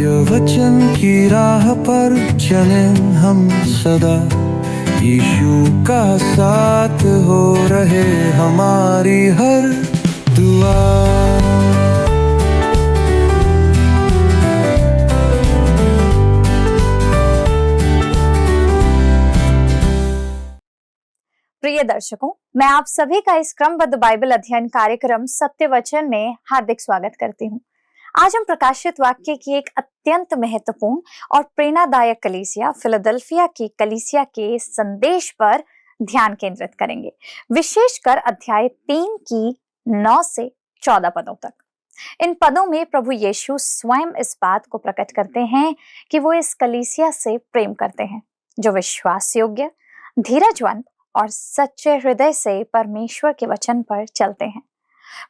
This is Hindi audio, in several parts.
सत्य वचन की राह पर चलें हम सदा, यीशु का साथ हो रहे हमारी हर दुआ। प्रिय दर्शकों, मैं आप सभी का इस क्रमबद्ध बाइबल अध्ययन कार्यक्रम सत्य वचन में हार्दिक स्वागत करती हूँ। आज हम प्रकाशित वाक्य की एक अत्यंत महत्वपूर्ण और प्रेरणादायक कलीसिया फिलाडेल्फिया की कलीसिया के संदेश पर ध्यान केंद्रित करेंगे, विशेषकर अध्याय 3 की 9 से 14 पदों तक। इन पदों में प्रभु यीशु स्वयं इस बात को प्रकट करते हैं कि वो इस कलीसिया से प्रेम करते हैं, जो विश्वास योग्य, धीरजवंत और सच्चे हृदय से परमेश्वर के वचन पर चलते हैं।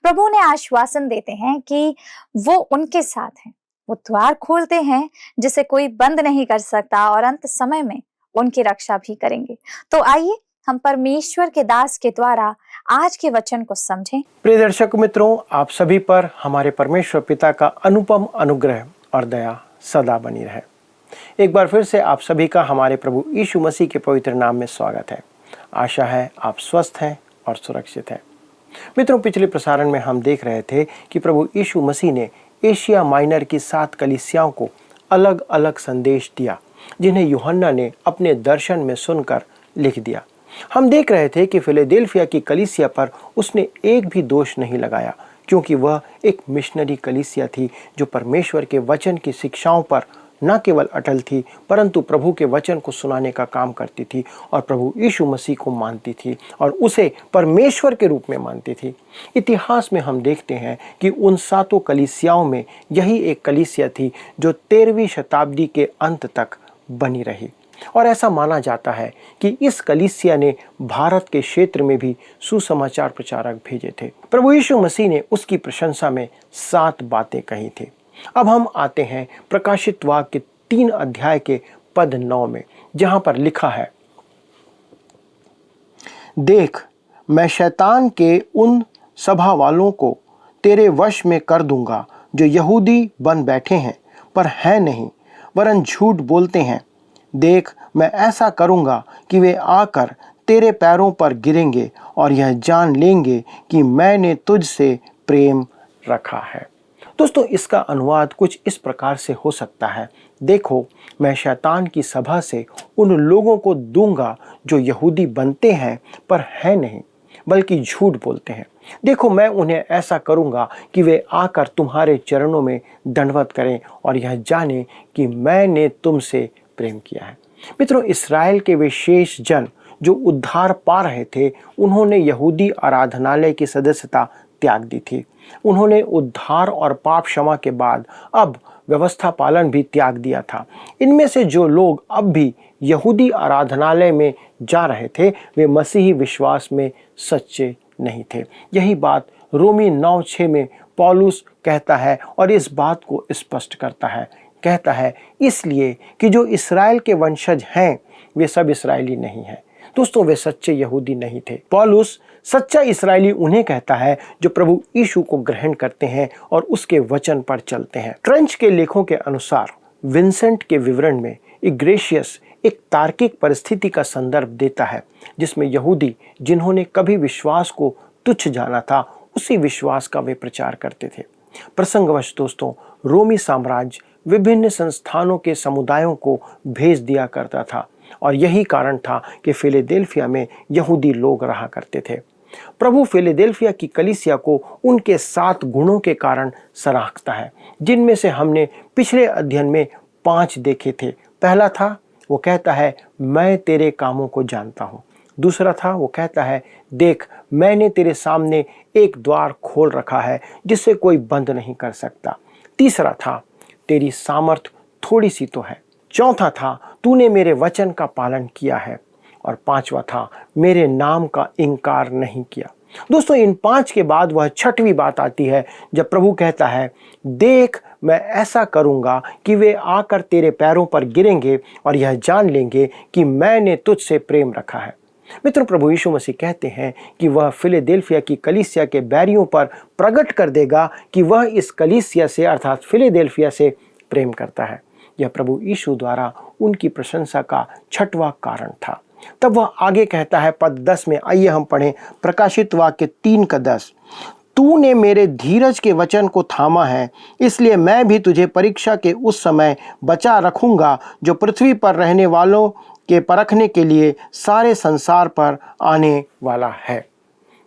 प्रभु ने आश्वासन देते हैं कि वो उनके साथ हैं, वो द्वार खोलते हैं जिसे कोई बंद नहीं कर सकता, और अंत समय में उनकी रक्षा भी करेंगे। तो आइए हम परमेश्वर के दास के द्वारा आज के वचन को समझें। प्रिय दर्शक मित्रों, आप सभी पर हमारे परमेश्वर पिता का अनुपम अनुग्रह और दया सदा बनी रहे। एक बार फिर से आप सभी का हमारे प्रभु यीशु मसीह के पवित्र नाम में स्वागत है। आशा है आप स्वस्थ हैं और सुरक्षित हैं। मित्रों, पिछले प्रसारण में हम देख रहे थे कि प्रभु यीशु मसीह ने एशिया माइनर की 7 कलीसियाओं को अलग अलग संदेश दिया, जिन्हें यूहन्ना ने अपने दर्शन में सुनकर लिख दिया। हम देख रहे थे कि फिलाडेल्फिया की कलीसिया पर उसने एक भी दोष नहीं लगाया, क्योंकि वह एक मिशनरी कलीसिया थी जो परमेश्वर के वचन की शिक्षाओं पर न केवल अटल थी, परंतु प्रभु के वचन को सुनाने का काम करती थी और प्रभु यीशु मसीह को मानती थी और उसे परमेश्वर के रूप में मानती थी। इतिहास में हम देखते हैं कि उन 7 कलीसियाओं में यही एक कलीसिया थी जो 13वीं शताब्दी के अंत तक बनी रही, और ऐसा माना जाता है कि इस कलीसिया ने भारत के क्षेत्र में भी सुसमाचार प्रचारक भेजे थे। प्रभु यीशु मसीह ने उसकी प्रशंसा में 7 बातें कही थी। अब हम आते हैं प्रकाशित वाक्य 3 अध्याय के पद 9 में, जहां पर लिखा है, देख, मैं शैतान के उन सभा वालों को तेरे वश में कर दूंगा जो यहूदी बन बैठे हैं पर हैं नहीं, वरन झूठ बोलते हैं। देख, मैं ऐसा करूंगा कि वे आकर तेरे पैरों पर गिरेंगे और यह जान लेंगे कि मैंने तुझसे प्रेम रखा है। दोस्तों, इसका अनुवाद कुछ इस प्रकार से हो सकता है, देखो, मैं शैतान की सभा से उन लोगों को दूंगा जो यहूदी बनते हैं पर हैं नहीं, बल्कि झूठ बोलते हैं। देखो, मैं उन्हें ऐसा करूंगा कि वे आकर तुम्हारे चरणों में दंडवत करें और यह जाने कि मैंने तुमसे प्रेम किया है। मित्रों, इस्राएल के विशेष जन जो उद्धार पा रहे थे, उन्होंने यहूदी आराधनालय की सदस्यता त्याग दी थी। उन्होंने उद्धार और पाप क्षमा के बाद अब व्यवस्था पालन भी त्याग दिया था। इनमें से जो लोग अब भी यहूदी आराधनालय में जा रहे थे, वे मसीही विश्वास में सच्चे नहीं थे। यही बात रोमी 9:6 में पौलुस कहता है और इस बात को स्पष्ट करता है। कहता है, इसलिए कि जो इस्राएल के वंशज हैं वे सब इस्राएली नहीं हैं। दोस्तों, वे सच्चे यहूदी नहीं थे। पौलुस सच्चा इस्राएली उन्हें कहता है जो प्रभु यीशु को ग्रहण करते हैं और उसके वचन पर चलते हैं। ट्रेंच के लेखों के अनुसार विंसेंट के विवरण में इग्रेशियस एक तार्किक परिस्थिति का संदर्भ देता है, जिसमें यहूदी जिन्होंने कभी विश्वास को तुच्छ जाना था, उसी विश्वास का वे प्रचार करते थे। प्रसंगवश दोस्तों, रोमी साम्राज्य विभिन्न संस्थानों के समुदायों को भेज दिया करता था, और यही कारण था कि फिलाडेल्फिया में यहूदी लोग रहा करते थे। प्रभु फिलाडेल्फिया की कलीसिया को उनके 7 गुणों के कारण सराहता है, जिनमें से हमने पिछले अध्ययन में 5 देखे थे। पहला था, वो कहता है, मैं तेरे कामों को जानता हूँ। दूसरा था, वो कहता है, देख, मैंने तेरे सामने एक द्वार खोल रखा है जिसे कोई बंद नहीं कर सकता। तीसरा था, तेरी सामर्थ थोड़ी सी तो है। चौथा था, तूने मेरे वचन का पालन किया है। और 5वां था, मेरे नाम का इनकार नहीं किया। दोस्तों, इन 5 के बाद वह 6वीं बात आती है, जब प्रभु कहता है, देख, मैं ऐसा करूंगा कि वे आकर तेरे पैरों पर गिरेंगे और यह जान लेंगे कि मैंने तुझसे प्रेम रखा है। मित्रों, प्रभु यीशु मसीह कहते हैं कि वह फिलाडेल्फिया की कलीसिया के बैरियों पर प्रकट कर देगा कि वह इस कलीसिया से अर्थात फिलाडेल्फिया से प्रेम करता है। यह प्रभु यीशु द्वारा उनकी प्रशंसा का छठवां कारण था। तब वह आगे कहता है पद 10 में, आइए हम पढ़ें प्रकाशित वाक्य 3:10। तूने मेरे धीरज के वचन को थामा है, इसलिए मैं भी तुझे परीक्षा के उस समय बचा रखूंगा जो पृथ्वी पर रहने वालों के परखने के लिए सारे संसार पर आने वाला है।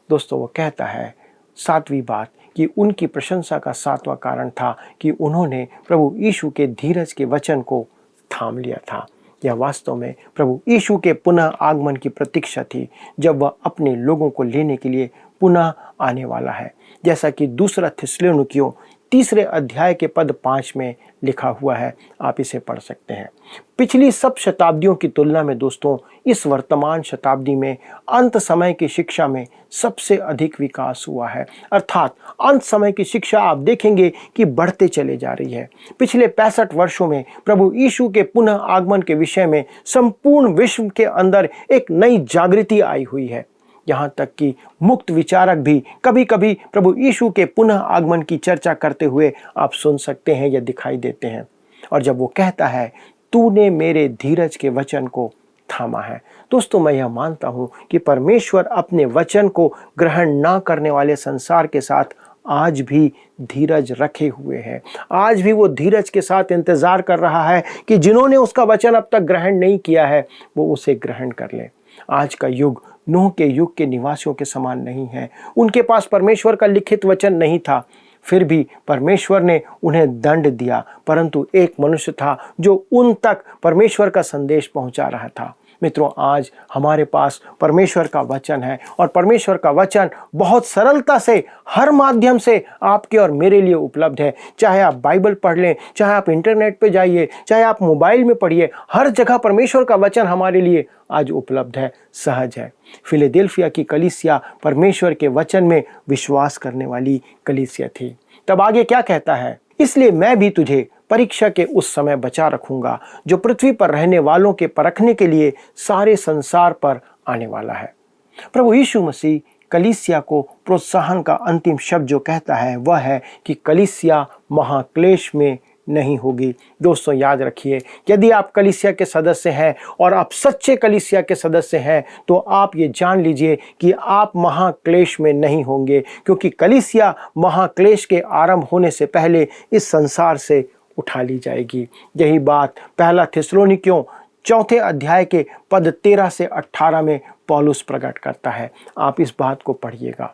दोस्तों, वो कहता है सातवीं बात कि उनकी प्रशंसा का सातवां कारण था कि उन्होंने प्रभु यीशु के धीरज के वचन को थाम लिया था। यह वास्तव में प्रभु यीशु के पुनः आगमन की प्रतीक्षा थी, जब वह अपने लोगों को लेने के लिए पुनः आने वाला है, जैसा कि दूसरा थिस्सलुनीकियों 3 अध्याय के पद 5 में लिखा हुआ है। आप इसे पढ़ सकते हैं। पिछली सब शताब्दियों की तुलना में दोस्तों, इस वर्तमान शताब्दी में अंत समय की शिक्षा में सबसे अधिक विकास हुआ है। अर्थात अंत समय की शिक्षा आप देखेंगे कि बढ़ते चले जा रही है। पिछले 65 वर्षों में प्रभु यीशु के पुनः आगमन के विषय में संपूर्ण विश्व के अंदर एक नई जागृति आई हुई है। यहाँ तक कि मुक्त विचारक भी कभी कभी प्रभु यीशु के पुनः आगमन की चर्चा करते हुए आप सुन सकते हैं या दिखाई देते हैं। और जब वो कहता है तूने मेरे धीरज के वचन को थामा है, दोस्तों मैं यह मानता हूँ कि परमेश्वर अपने वचन को ग्रहण ना करने वाले संसार के साथ आज भी धीरज रखे हुए है। आज भी वो धीरज के साथ इंतजार कर रहा है कि जिन्होंने उसका वचन अब तक ग्रहण नहीं किया है वो उसे ग्रहण कर ले। आज का युग नूह के युग के निवासियों के समान नहीं है। उनके पास परमेश्वर का लिखित वचन नहीं था, फिर भी परमेश्वर ने उन्हें दंड दिया, परंतु एक मनुष्य था जो उन तक परमेश्वर का संदेश पहुंचा रहा था। मित्रों, आज हमारे पास परमेश्वर का वचन है और परमेश्वर का वचन बहुत सरलता से हर माध्यम से आपके और मेरे लिए उपलब्ध है। चाहे आप बाइबल पढ़ लें, चाहे आप इंटरनेट पे जाइए, चाहे आप मोबाइल में पढ़िए, हर जगह परमेश्वर का वचन हमारे लिए आज उपलब्ध है, सहज है। फिलडेल्फिया की कलीसिया परमेश्वर के वचन में विश्वास करने वाली कलीसिया थी। तब आगे क्या कहता है? इसलिए मैं भी तुझे परीक्षा के उस समय बचा रखूंगा जो पृथ्वी पर रहने वालों के परखने के लिए सारे संसार पर आने वाला है। प्रभु यीशु मसीह कलीसिया को प्रोत्साहन का अंतिम शब्द जो कहता है वह है कि कलीसिया महाक्लेश में नहीं होगी। दोस्तों याद रखिए, यदि आप कलीसिया के सदस्य हैं और आप सच्चे कलीसिया के सदस्य हैं तो आप ये जान लीजिए कि आप महाक्लेश में नहीं होंगे, क्योंकि कलीसिया महाक्लेश के आरंभ होने से पहले इस संसार से उठा ली जाएगी। यही बात पहला थिस्सलुनीकियों 4 अध्याय के पद 13 से 18 में पौलुस प्रकट करता है। आप इस बात को पढ़िएगा।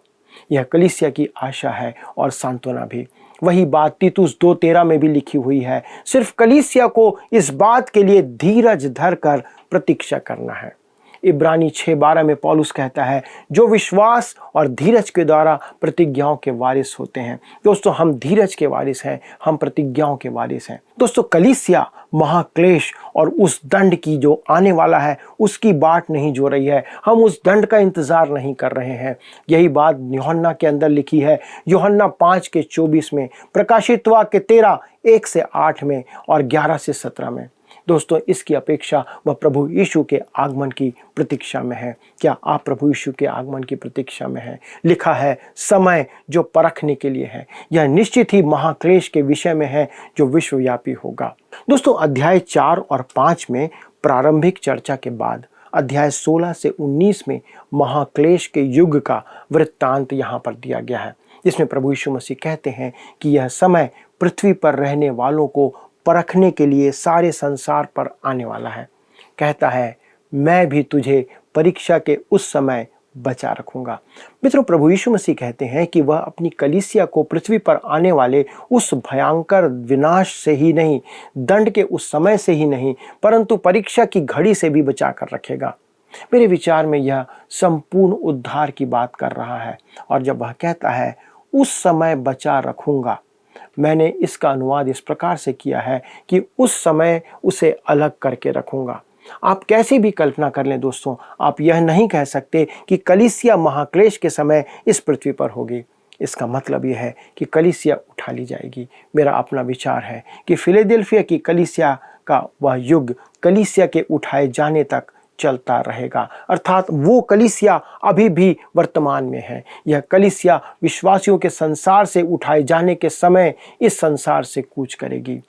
यह कलीसिया की आशा है और सांत्वना भी। वही बात तीतुस 2:13 में भी लिखी हुई है। सिर्फ कलीसिया को इस बात के लिए धीरज धरकर प्रतीक्षा करना है। इब्रानी 6:12 में पौलुस कहता है जो विश्वास और धीरज के द्वारा प्रतिज्ञाओं के वारिस होते हैं। दोस्तों हम धीरज के वारिस हैं, हम प्रतिज्ञाओं के वारिस हैं। दोस्तों कलीसिया महाक्लेश और उस दंड की जो आने वाला है उसकी बाट नहीं जो रही है। हम उस दंड का इंतजार नहीं कर रहे हैं। यही बात यूहन्ना के अंदर लिखी है, यूहन्ना 5:24 में, प्रकाशित वाक्य 13 1-8 में और 11-17 में। दोस्तों इसकी अपेक्षा वह प्रभु यीशु के आगमन की प्रतीक्षा में है। क्या आप प्रभु यीशु के आगमन की प्रतीक्षा में हैं? लिखा है समय जो परखने के लिए है। यह निश्चित ही महाक्लेश के विषय में है जो विश्वव्यापी होगा। दोस्तों अध्याय 4 और 5 में प्रारंभिक चर्चा के बाद अध्याय 16 से 19 में महाक्लेश के युग का वृत्तांत यहाँ पर दिया गया है, जिसमें प्रभु यीशु मसीह कहते हैं कि यह समय पृथ्वी पर रहने वालों को परखने के लिए सारे संसार पर आने वाला है। कहता है मैं भी तुझे परीक्षा के उस समय बचा रखूंगा। मित्रों प्रभु यीशु मसीह कहते हैं कि वह अपनी कलीसिया को पृथ्वी पर आने वाले उस भयंकर विनाश से ही नहीं, दंड के उस समय से ही नहीं, परंतु परीक्षा की घड़ी से भी बचा कर रखेगा। मेरे विचार में यह संपूर्ण उद्धार की बात कर रहा है। और जब वह कहता है उस समय बचा रखूंगा, मैंने इसका अनुवाद इस प्रकार से किया है कि उस समय उसे अलग करके रखूंगा। आप कैसे भी कल्पना कर लें दोस्तों, आप यह नहीं कह सकते कि कलीसिया महाक्लेश के समय इस पृथ्वी पर होगी। इसका मतलब यह है कि कलीसिया उठा ली जाएगी। मेरा अपना विचार है कि फिलडेल्फिया की कलीसिया का वह युग कलीसिया के उठाए जाने तक चलता रहेगा। अर्थात वो कलीसिया अभी भी वर्तमान में है। यह कलीसिया विश्वासियों के संसार से उठाए जाने के समय इस संसार से कूच करेगी।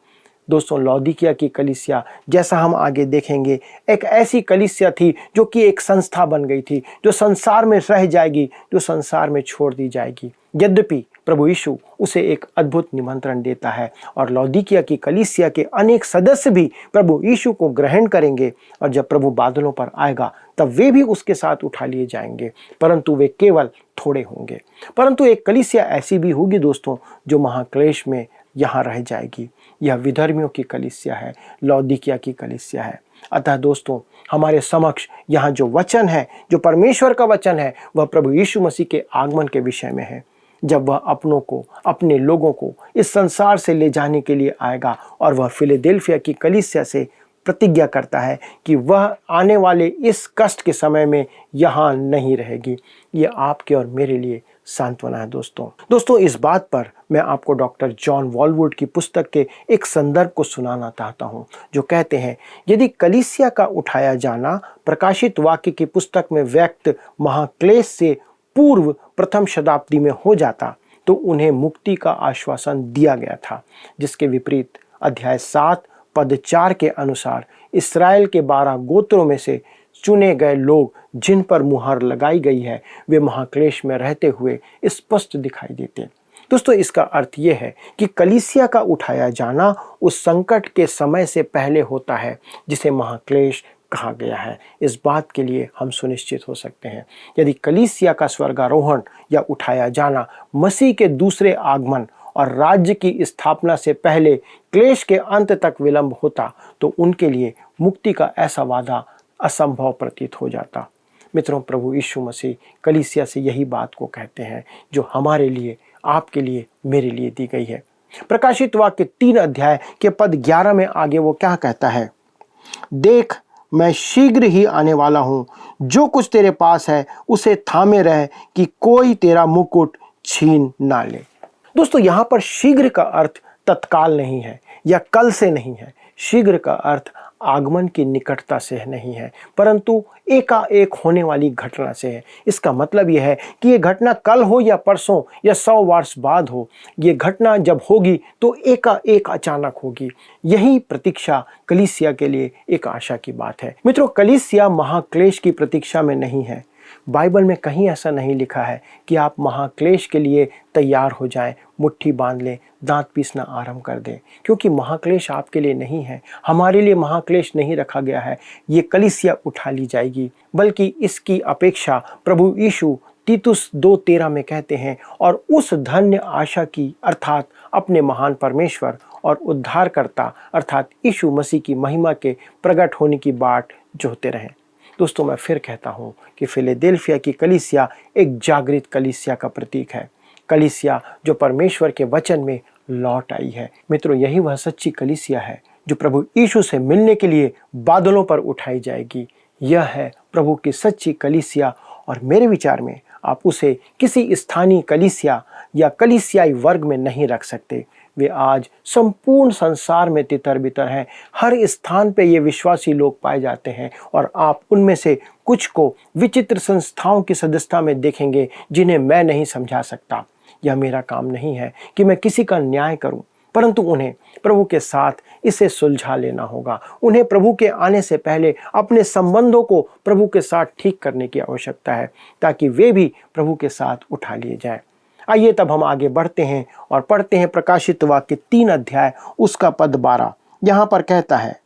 दोस्तों, लौदीकिया की कलीसिया, जैसा हम आगे देखेंगे, एक ऐसी कलीसिया थी जो कि एक संस्था बन गई थी, जो संसार में रह जाएगी, जो संसार में छोड़ दी जाएगी। यद्यपि प्रभु यीशु उसे एक अद्भुत निमंत्रण देता है और लौदीकिया की कलीसिया के अनेक सदस्य भी प्रभु यीशु को ग्रहण करेंगे, और जब प्रभु बादलों पर आएगा तब वे भी उसके साथ उठा लिए जाएंगे, परंतु वे केवल थोड़े होंगे। परंतु एक कलीसिया ऐसी भी होगी दोस्तों जो महाक्लेश में यहाँ रह जाएगी। यह विधर्मियों की कलीसिया है, लौदीकिया की कलीसिया है। अतः दोस्तों, हमारे समक्ष यहाँ जो वचन है, जो परमेश्वर का वचन है, वह प्रभु यीशु मसीह के आगमन के विषय में है, जब वह अपनों को, अपने लोगों को इस संसार से ले जाने के लिए आएगा। और वह फिलडेल्फिया की कलीसिया से प्रतिज्ञा करता है कि वह आने वाले इस कष्ट के समय में यहाँ नहीं रहेगी। ये आपके और मेरे लिए सांत्वना है दोस्तों, इस बात पर मैं आपको डॉक्टर जॉन वॉलवुड की पुस्तक के एक संदर्भ को सुनाना चाहता हूँ, जो कहते हैं, यदि कलीसिया का उठाया जाना प्रकाशित वाक्य की पुस्तक में व्यक्त महाक्लेश से पूर्व प्रथम शताब्दी में हो जाता तो उन्हें मुक्ति का आश्वासन दिया गया था, जिसके विपरीत अध्याय 7 पद 4 के अनुसार इस्राएल के 12 गोत्रों में से चुने गए लोग जिन पर मुहर लगाई गई है, वे महाक्लेश में रहते हुए स्पष्ट दिखाई देते। दोस्तों, इसका अर्थ यह है कि कलीसिया का उठाया जाना उस संकट के समय से पहले होता है जिसे महाक्लेश कहा गया है। इस बात के लिए हम सुनिश्चित हो सकते हैं, यदि कलीसिया का स्वर्गारोहण या उठाया जाना मसीह के दूसरे आगमन और राज्य की स्थापना से पहले क्लेश के अंत तक विलंब होता तो उनके लिए मुक्ति का ऐसा वादा असंभव प्रतीत हो जाता। मित्रों, प्रभु यीशु मसीह कलीसिया से यही बात को कहते हैं जो हमारे लिए, आपके लिए, मेरे लिए दी गई है। प्रकाशित वाक्य 3 अध्याय के पद 11 में आगे वो क्या कहता है, देख मैं शीघ्र ही आने वाला हूँ, जो कुछ तेरे पास है उसे थामे रह कि कोई तेरा मुकुट छीन ना ले। दोस्तों, यहाँ पर शीघ्र का अर्थ तत्काल नहीं है या कल से नहीं है। शीघ्र का अर्थ आगमन की निकटता से नहीं है, परंतु एकाएक होने वाली घटना से है। इसका मतलब यह है कि ये घटना कल हो या परसों या 100 वर्ष बाद हो, ये घटना जब होगी तो एकाएक अचानक होगी। यही प्रतीक्षा कलीसिया के लिए एक आशा की बात है। मित्रों, कलीसिया महाक्लेश की प्रतीक्षा में नहीं है। बाइबल में कहीं ऐसा नहीं लिखा है कि आप महाक्लेश के लिए तैयार हो जाएं, मुट्ठी बांध लें, दांत पीसना आरंभ कर दें, क्योंकि महाक्लेश आपके लिए नहीं है। हमारे लिए महाक्लेश नहीं रखा गया है। ये कलीसिया उठा ली जाएगी, बल्कि इसकी अपेक्षा प्रभु यीशु तीतुस 2:13 में कहते हैं, और उस धन्य आशा की अर्थात अपने महान परमेश्वर और उद्धारकर्ता अर्थात यीशु मसीह की महिमा के प्रकट होने की बाट जोहते रहें। दोस्तों, मैं फिर कहता हूँ कि फिलडेल्फिया की कलीसिया एक जागृत कलीसिया का प्रतीक है, कलीसिया जो परमेश्वर के वचन में लौट आई है। मित्रों, यही वह सच्ची कलीसिया है जो प्रभु यीशु से मिलने के लिए बादलों पर उठाई जाएगी। यह है प्रभु की सच्ची कलीसिया, और मेरे विचार में आप उसे किसी स्थानीय कलीसिया या कलीसियाई वर्ग में नहीं रख सकते। वे आज संपूर्ण संसार में तितर बितर हैं। हर स्थान पे ये विश्वासी लोग पाए जाते हैं, और आप उनमें से कुछ को विचित्र संस्थाओं की सदस्यता में देखेंगे जिन्हें मैं नहीं समझा सकता। यह मेरा काम नहीं है कि मैं किसी का न्याय करूं, परंतु उन्हें प्रभु के साथ इसे सुलझा लेना होगा। उन्हें प्रभु के आने से पहले अपने संबंधों को प्रभु के साथ ठीक करने की आवश्यकता है, ताकि वे भी प्रभु के साथ उठा लिए जाएं। आइए तब हम आगे बढ़ते हैं और पढ़ते हैं प्रकाशित वाक्य 3 अध्याय उसका पद 12। यहाँ पर कहता है,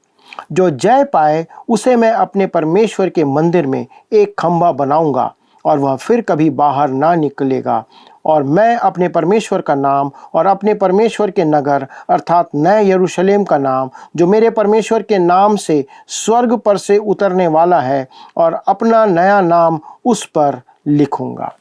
जो जय पाए उसे मैं अपने परमेश्वर के मंदिर में एक खंभा बनाऊंगा और वह फिर कभी बाहर ना निकलेगा, और मैं अपने परमेश्वर का नाम और अपने परमेश्वर के नगर अर्थात नए यरूशलेम का नाम, जो मेरे परमेश्वर के नाम से स्वर्ग पर से उतरने वाला है, और अपना नया नाम उस पर लिखूंगा।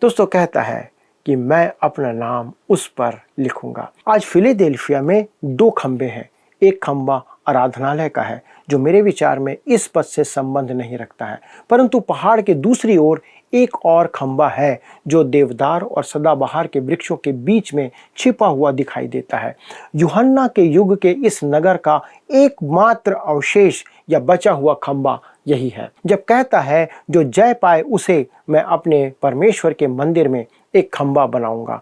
दोस्तों, कहता है कि मैं अपना नाम उस पर लिखूंगा। आज फिलडेल्फिया में 2 खंबे हैं। एक खंबा आराधनालय का है, जो मेरे विचार में इस पद से संबंध नहीं रखता है, परंतु पहाड़ के दूसरी ओर एक और खंबा है जो देवदार और सदाबहार के वृक्षों के बीच में छिपा हुआ दिखाई देता है। यूहन्ना के युग के इस नगर का एकमात्र अवशेष या बचा हुआ खंबा यही है। जब कहता है जो जय पाए उसे मैं अपने परमेश्वर के मंदिर में एक खंबा बनाऊंगा,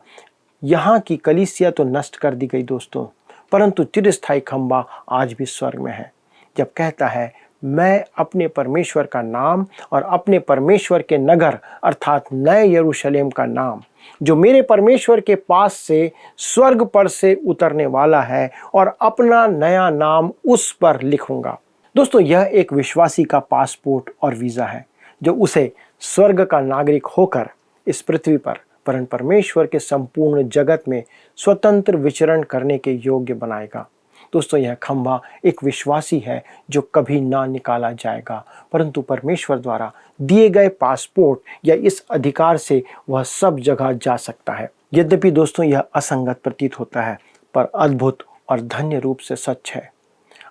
यहाँ की कलीसिया तो नष्ट कर दी गई दोस्तों, परंतु चिरस्थायी खंभा आज भी स्वर्ग में है। जब कहता है मैं अपने परमेश्वर का नाम और अपने परमेश्वर के नगर अर्थात नए यरूशलेम का नाम जो मेरे परमेश्वर के पास से स्वर्ग पर से उतरने वाला है और अपना नया नाम उस पर लिखूंगा। दोस्तों, यह एक विश्वासी का पासपोर्ट और वीज़ा है जो उसे स्वर्ग का नागरिक होकर इस पृथ्वी पर वरन परमेश्वर के संपूर्ण जगत में स्वतंत्र विचरण करने के योग्य बनाएगा। दोस्तों, यह खंभा एक विश्वासी है जो कभी ना निकाला जाएगा, परंतु परमेश्वर द्वारा दिए गए पासपोर्ट या इस अधिकार से वह सब जगह जा सकता है। यद्यपि दोस्तों यह असंगत प्रतीत होता है, पर अद्भुत और धन्य रूप से सच है।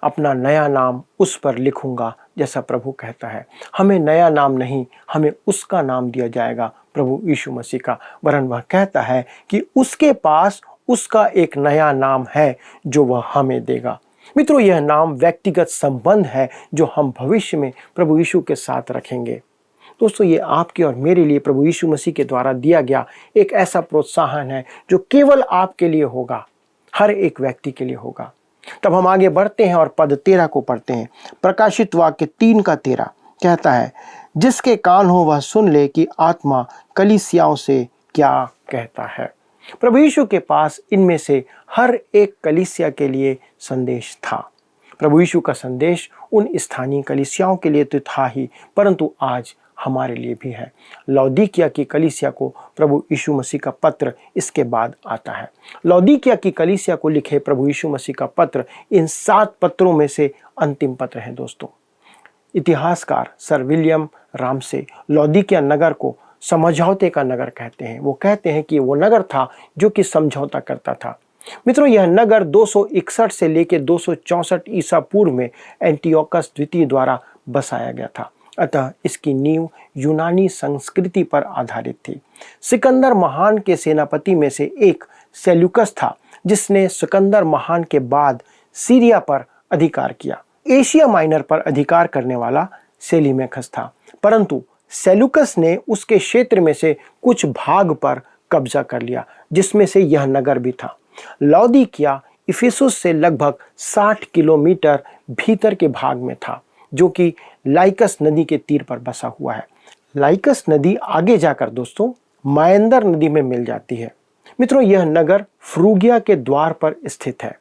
अपना नया नाम उस पर लिखूंगा, जैसा प्रभु कहता है। हमें नया नाम नहीं, हमें उसका नाम दिया जाएगा, प्रभु यीशु मसीह का। वरन वह कहता है कि उसके पास उसका एक नया नाम है जो वह हमें देगा। मित्रों, यह नाम व्यक्तिगत संबंध है जो हम भविष्य में प्रभु यीशु के साथ रखेंगे। दोस्तों, ये आपके और मेरे लिए प्रभु यीशु मसीह के द्वारा दिया गया एक ऐसा प्रोत्साहन है जो केवल आपके लिए होगा, हर एक व्यक्ति के लिए होगा। तब हम आगे बढ़ते हैं और पद 13 को पढ़ते हैं। प्रकाशित वाक्य 3:13 कहता है, जिसके कान हो वह सुन ले कि आत्मा कलीसियाओं से क्या कहता है। प्रभु यीशु के पास इनमें से हर एक कलीसिया के लिए संदेश था। प्रभु यीशु का संदेश उन स्थानीय कलीसियाओं के लिए तो था ही, परंतु आज हमारे लिए भी है। लौदीकिया की कलीसिया को प्रभु यीशु मसीह का पत्र इसके बाद आता है। लौदीकिया की कलीसिया को लिखे प्रभु यीशु मसीह का पत्र इन 7 पत्रों में से अंतिम पत्र है। दोस्तों, इतिहासकार सर विलियम रामसे लौदीकिया नगर को समझौते का नगर कहते हैं। वो कहते हैं कि वो नगर था जो कि समझौता करता था। मित्रों, यह नगर 261 से लेकर 264 ईसा पूर्व में एंटियोकस द्वितीय द्वारा बसाया गया था। अतः इसकी नींव यूनानी संस्कृति पर आधारित थी। सिकंदर महान के सेनापति में से एक सेल्यूकस था, जिसने सिकंदर महान के बाद सीरिया पर अधिकार किया। एशिया माइनर पर अधिकार करने वाला सेलिमेखस था, परंतु सेल्यूकस ने उसके क्षेत्र में से कुछ भाग पर कब्जा कर लिया, जिसमें से यह नगर भी था। लौदीकिया इफिसुस से लगभग 60 किलोमीटर भीतर के भाग में था, जो कि लाइकस नदी के तीर पर बसा हुआ है। लाइकस नदी आगे जाकर दोस्तों मायंदर नदी में मिल जाती है। मित्रों, यह नगर फ्रूगिया के द्वार पर स्थित है।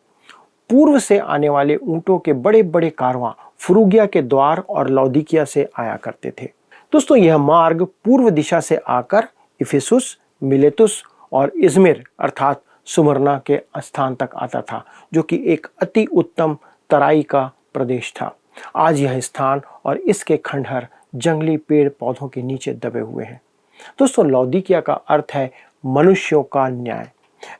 पूर्व से आने वाले ऊंटों के बड़े बड़े कारवां फ्रूगिया के द्वार और लौदीकिया से आया करते थे। दोस्तों, यह मार्ग पूर्व दिशा से आकर इफिसुस, मिलेतुस और इज़मिर अर्थात सुमरना के स्थान तक आता था, जो कि एक अति उत्तम तराई का प्रदेश था। आज यह स्थान और इसके खंडहर जंगली पेड़ पौधों के नीचे दबे हुए हैं। दोस्तों, लौदीकिया का अर्थ है मनुष्यों का न्याय।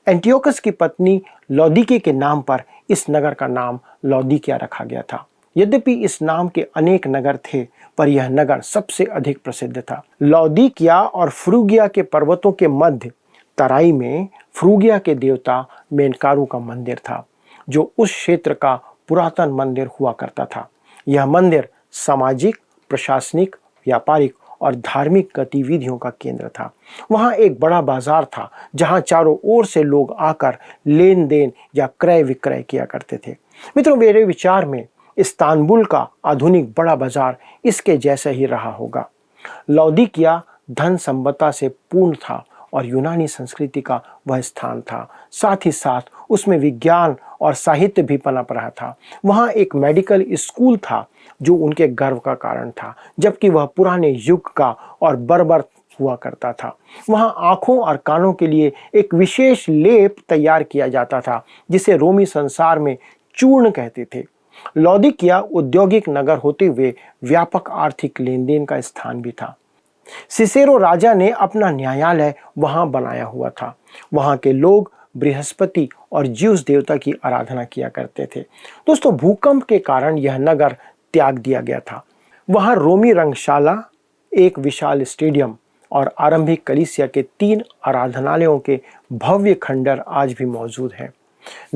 एंटियोकस की पत्नी लौदीके के नाम पर इस नगर का नाम लौदीकिया रखा गया था। यद्यपि इस नाम के अनेक नगर थे, पर यह नगर सबसे अधिक प्रसिद्ध था। लौदीकिया और फ्रूगिया के पर्वतों के मध्य तराई में फ्रूगिया के देवता मेनकारू का मंदिर था, जो उस क्षेत्र का पुरातन मंदिर हुआ करता था। यह मंदिर सामाजिक, प्रशासनिक, व्यापारिक और धार्मिक गतिविधियों का केंद्र था। वहाँ एक बड़ा बाजार था, जहाँ चारों ओर से लोग आकर लेन देन या क्रय विक्रय किया करते थे। मित्रों, मेरे विचार में इस्तांबुल का आधुनिक बड़ा बाजार इसके जैसा ही रहा होगा। लौदीकिया धन संपदा से पूर्ण था और यूनानी संस्कृति का वह स्थान था। साथ ही साथ उसमें विज्ञान और साहित्य भी पनप रहा था। वहाँ एक मेडिकल स्कूल था जो उनके गर्व का कारण था, जबकि वह पुराने युग का और बर्बर हुआ करता था। वहाँ आँखों और कानों के लिए एक विशेष लेप तैयार किया जाता था, जिसे रोमी संसार में चूर्ण कहते थे। लौदीकिया औद्योगिक नगर होते हुए व्यापक आर्थिक लेन देन का स्थान भी था। सिसेरो राजा ने अपना न्यायालय वहां बनाया हुआ था। वहां के लोग बृहस्पति और ज्यूस देवता की आराधना किया करते थे। दोस्तों, भूकंप के कारण यह नगर त्याग दिया गया था। वहां रोमी रंगशाला, एक विशाल स्टेडियम और आरंभिक कलीसिया के 3 आराधनालयों के भव्य खंडहर आज भी मौजूद हैं।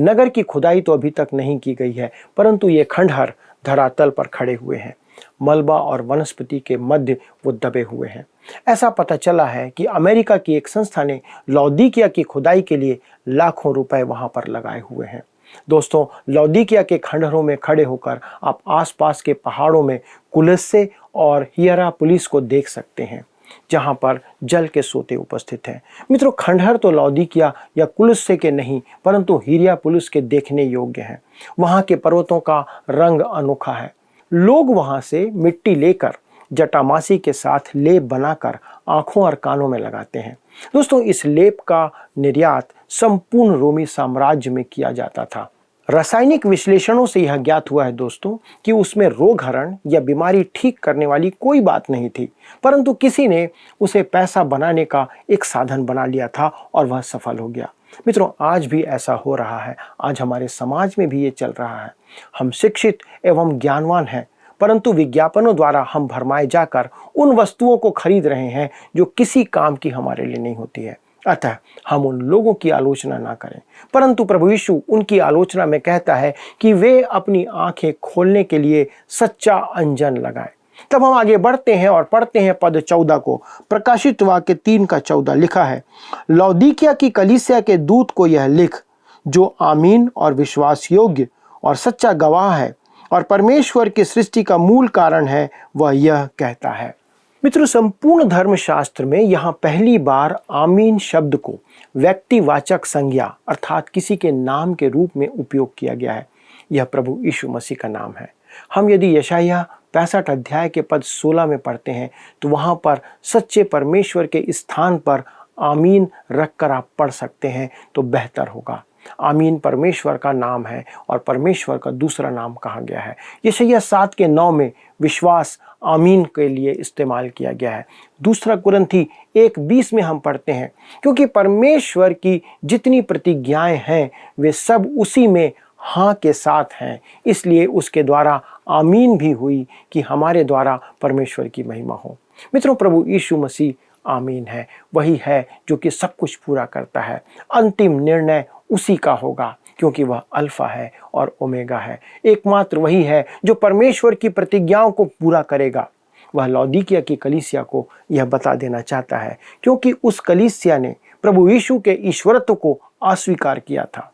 नगर की खुदाई तो अभी तक नहीं की गई है, परंतु ये खंडहर धरातल पर खड़े हुए हैं। मलबा और वनस्पति के मध्य वो दबे हुए हैं। ऐसा पता चला है कि अमेरिका की एक संस्था ने लौदीकिया की खुदाई के लिए लाखों रुपए वहां पर लगाए हुए हैं। दोस्तों, लौदीकिया के खंडहरों में खड़े होकर आप आसपास के पहाड़ों में कुलस्से और हियरापुलिस को देख सकते हैं, जहां पर जल के सोते उपस्थित हैं। मित्रों, खंडहर तो लौदीकिया या कुलस्से के नहीं परंतु हियरापुलिस के देखने योग्य हैं। वहां के पर्वतों का रंग अनोखा है। लोग वहां से मिट्टी लेकर जटामासी के साथ लेप बनाकर आंखों और कानों में लगाते हैं। दोस्तों, इस लेप का निर्यात संपूर्ण रोमी साम्राज्य में किया जाता था। रासायनिक विश्लेषणों से यह ज्ञात हुआ है दोस्तों कि उसमें रोग हरण या बीमारी ठीक करने वाली कोई बात नहीं थी, परंतु किसी ने उसे पैसा बनाने का एक साधन बना लिया था और वह सफल हो गया। मित्रों, आज भी ऐसा हो रहा है। आज हमारे समाज में भी ये चल रहा है। हम शिक्षित एवं ज्ञानवान हैं, परंतु विज्ञापनों द्वारा हम भरमाए जाकर उन वस्तुओं को खरीद रहे हैं जो किसी काम की हमारे लिए नहीं होती है। अतः हम उन लोगों की आलोचना ना करें, परंतु प्रभु यीशु उनकी आलोचना में कहता है कि वे अपनी आंखें खोलने के लिए सच्चा अंजन लगाएं। तब हम आगे बढ़ते हैं और पढ़ते हैं पद 14 को। प्रकाशित वाक्य 3:14 लिखा है, लौदीकिया की कलीसिया के दूत को यह लिख, जो आमीन और विश्वास योग्य और सच्चा गवाह है और परमेश्वर की सृष्टि का मूल कारण है, वह यह कहता है। मित्रों, संपूर्ण धर्मशास्त्र में यहाँ पहली बार आमीन शब्द को व्यक्तिवाचक संज्ञा अर्थात किसी के नाम के रूप में उपयोग किया गया है। यह प्रभु यीशु मसीह का नाम है। हम यदि यशायाह 65 अध्याय के पद 16 में पढ़ते हैं तो वहाँ पर सच्चे परमेश्वर के स्थान पर आमीन रखकर आप पढ़ सकते हैं तो बेहतर होगा। आमीन परमेश्वर का नाम है और परमेश्वर का दूसरा नाम कहा गया है। यशायाह 7:9 में विश्वास आमीन के लिए इस्तेमाल किया गया है। दूसरा कुरिन्थी 1:20 में हम पढ़ते हैं, क्योंकि परमेश्वर की जितनी प्रतिज्ञाएं हैं वे सब उसी में हाँ के साथ हैं, इसलिए उसके द्वारा आमीन भी हुई कि हमारे द्वारा परमेश्वर की महिमा हो। मित्रों, प्रभु यीशु मसीह आमीन है। वही है जो कि सब कुछ पूरा करता है। अंतिम निर्णय उसी का होगा, क्योंकि वह अल्फा है और ओमेगा है। एकमात्र वही है जो परमेश्वर की प्रतिज्ञाओं को पूरा करेगा। वह लौदीकिया की कलीसिया को यह बता देना चाहता है, क्योंकि उस कलीसिया ने प्रभु यीशु के ईश्वरत्व को अस्वीकार किया था।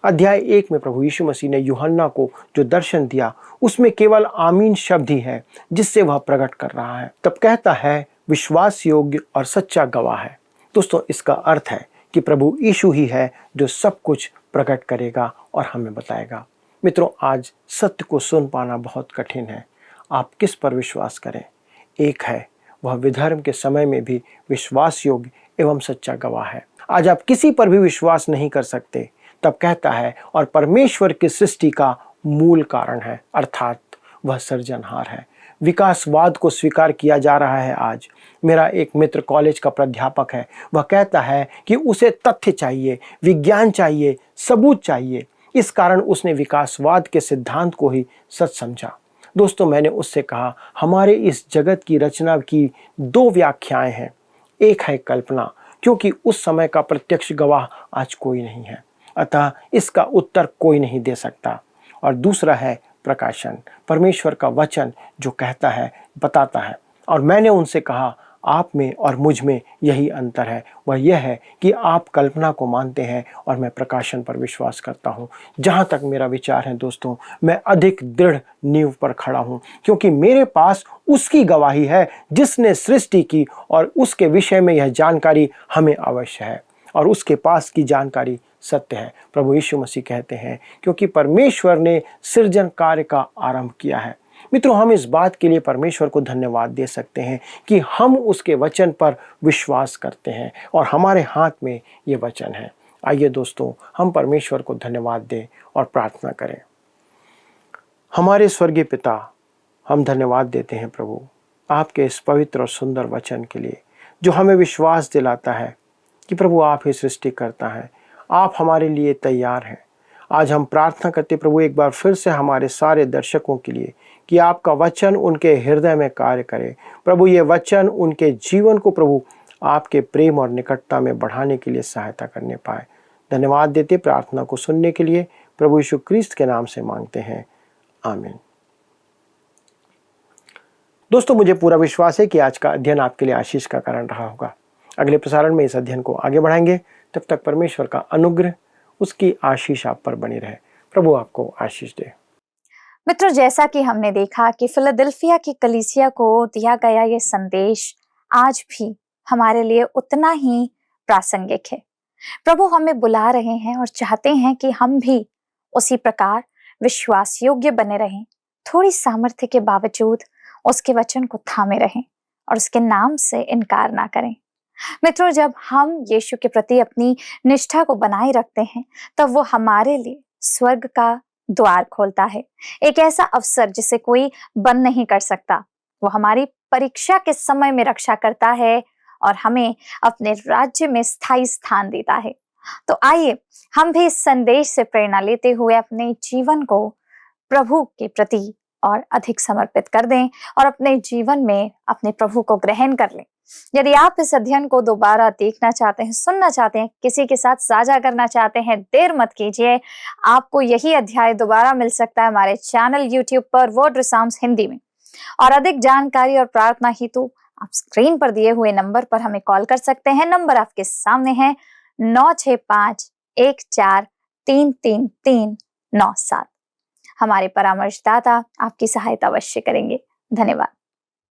अध्याय 1 में प्रभु यीशु मसीह ने यूहन्ना को जो दर्शन दिया उसमें केवल आमीन शब्द ही है जिससे वह प्रकट कर रहा है। तब कहता है विश्वास योग्य और सच्चा गवाह है। दोस्तों, इसका अर्थ है कि प्रभु यीशु ही है जो सब कुछ प्रकट करेगा और हमें बताएगा। मित्रों, आज सत्य को सुन पाना बहुत कठिन है। आप किस पर विश्वास करें? एक है, वह विधर्म के समय में भी विश्वास योग्य एवं सच्चा गवाह है। आज आप किसी पर भी विश्वास नहीं कर सकते। तब कहता है और परमेश्वर की सृष्टि का मूल कारण है, अर्थात वह सृजनहार है। विकासवाद को स्वीकार किया जा रहा है। आज मेरा एक मित्र कॉलेज का प्राध्यापक है। वह कहता है कि उसे तथ्य चाहिए, विज्ञान चाहिए, सबूत चाहिए। इस कारण उसने विकासवाद के सिद्धांत को ही सच समझा। दोस्तों, मैंने उससे कहा हमारे इस जगत की रचना की 2 व्याख्याएं हैं। एक है कल्पना, क्योंकि उस समय का प्रत्यक्ष गवाह आज कोई नहीं है, अतः इसका उत्तर कोई नहीं दे सकता। और दूसरा है प्रकाशन, परमेश्वर का वचन जो कहता है, बताता है। और मैंने उनसे कहा आप में और मुझ में यही अंतर है, वह यह है कि आप कल्पना को मानते हैं और मैं प्रकाशन पर विश्वास करता हूँ। जहाँ तक मेरा विचार है दोस्तों, मैं अधिक दृढ़ नींव पर खड़ा हूँ, क्योंकि मेरे पास उसकी गवाही है जिसने सृष्टि की और उसके विषय में यह जानकारी हमें अवश्य है और उसके पास की जानकारी सत्य है। प्रभु यीशु मसीह कहते हैं क्योंकि परमेश्वर ने सृजन कार्य का आरंभ किया है। मित्रों, हम इस बात के लिए परमेश्वर को धन्यवाद दे सकते हैं कि हम उसके वचन पर विश्वास करते हैं और हमारे हाथ में ये वचन है। आइए दोस्तों, हम परमेश्वर को धन्यवाद दें और प्रार्थना करें। हमारे स्वर्गीय पिता, हम धन्यवाद देते हैं प्रभु आपके इस पवित्र और सुंदर वचन के लिए, जो हमें विश्वास दिलाता है कि प्रभु आप ही सृष्टि करता है, आप हमारे लिए तैयार हैं। आज हम प्रार्थना करते प्रभु एक बार फिर से हमारे सारे दर्शकों के लिए कि आपका वचन उनके हृदय में कार्य करे। प्रभु ये वचन उनके जीवन को प्रभु आपके प्रेम और निकटता में बढ़ाने के लिए सहायता करने पाए। धन्यवाद देते प्रार्थना को सुनने के लिए प्रभु यीशु क्रिस्त के नाम से मांगते हैं, आमीन। दोस्तों, मुझे पूरा विश्वास है कि आज का अध्ययन आपके लिए आशीष का कारण रहा होगा। अगले प्रसारण में इस अध्ययन को आगे बढ़ाएंगे। तब तक परमेश्वर का अनुग्रह, उसकी आशीष आप पर बनी रहे। प्रभु आपको आशीष दे। मित्रों, जैसा कि हमने देखा कि फिलाडेल्फिया की कलीसिया को दिया गया ये संदेश आज भी हमारे लिए उतना ही प्रासंगिक है। प्रभु हमें बुला रहे हैं और चाहते हैं कि हम भी उसी प्रकार विश्वास योग्य बने रहें, थोड़ी सामर्थ्य के बावजूद उसके वचन को थामे रहें और उसके नाम से इनकार ना करें। मित्रों, जब हम यीशु के प्रति अपनी निष्ठा को बनाए रखते हैं तब वो हमारे लिए स्वर्ग का द्वार खोलता है, एक ऐसा अवसर जिसे कोई बंद नहीं कर सकता। वो हमारी परीक्षा के समय में रक्षा करता है और हमें अपने राज्य में स्थायी स्थान देता है। तो आइए हम भी इस संदेश से प्रेरणा लेते हुए अपने जीवन को प्रभु के प्रति और अधिक समर्पित कर दें और अपने जीवन में अपने प्रभु को ग्रहण कर लें। यदि आप इस अध्ययन को दोबारा देखना चाहते हैं, सुनना चाहते हैं, किसी के साथ साझा करना चाहते हैं, देर मत कीजिए। आपको यही अध्याय दोबारा मिल सकता है हमारे चैनल YouTube पर वर्ड रिसाउंड्स हिंदी में। और अधिक जानकारी और प्रार्थना हेतु आप स्क्रीन पर दिए हुए नंबर पर हमें कॉल कर सकते हैं। नंबर आपके सामने है 9651433397। हमारे परामर्शदाता आपकी सहायता अवश्य करेंगे। धन्यवाद।